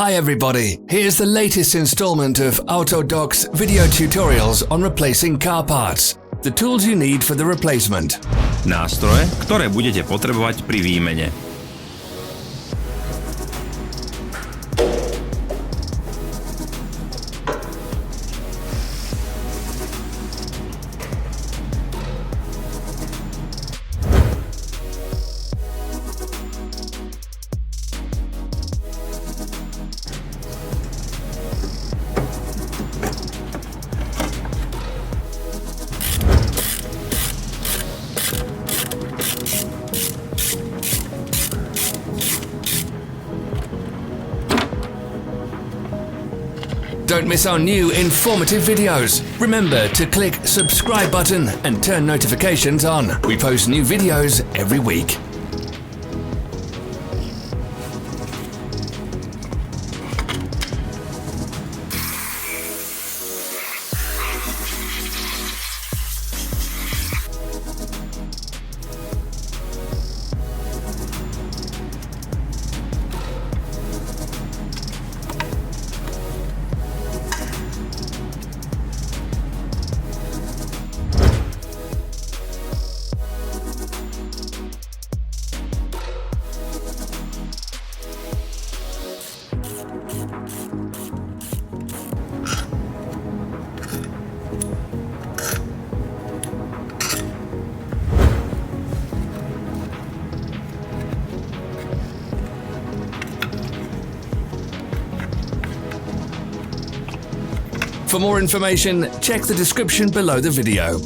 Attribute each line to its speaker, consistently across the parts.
Speaker 1: Hi everybody, here's the latest installment of Autodoc's video tutorials on replacing car parts. The tools you need for the replacement.
Speaker 2: Nástroje, ktoré budete potrebovať pri výmene.
Speaker 1: Don't miss our new informative videos. Remember to click subscribe button and turn notifications on. We post new videos every week. For more information, check the description below the video.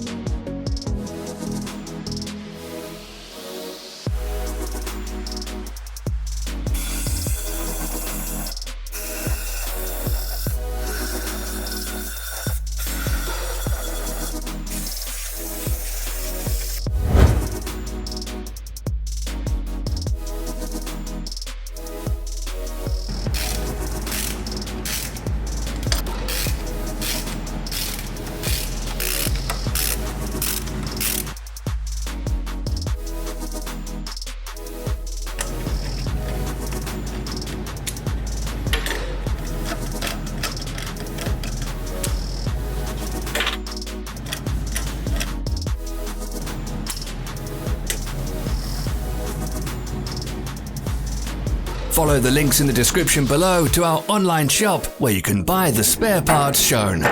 Speaker 1: Follow the links in the description below to our online shop where you can buy the spare parts shown.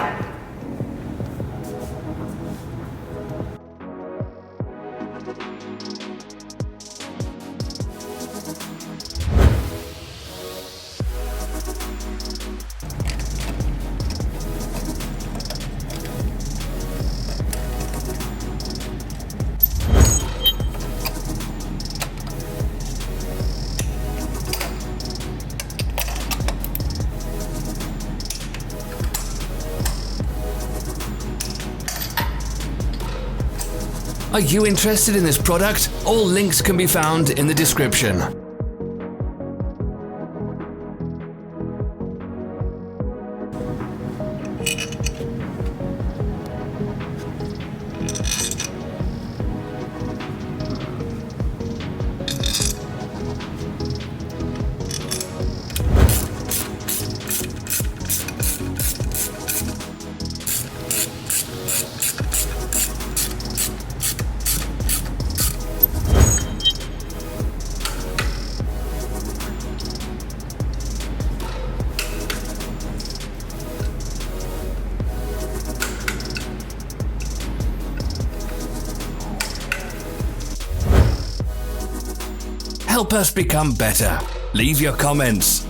Speaker 1: Are you interested in this product? All links can be found in the description. Help us become better. Leave your comments.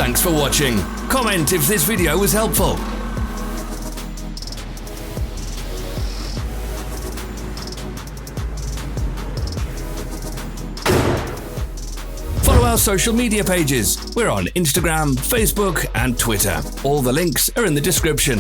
Speaker 1: Thanks for watching. Comment if this video was helpful. Follow our social media pages. We're on Instagram, Facebook, and Twitter. All the links are in the description.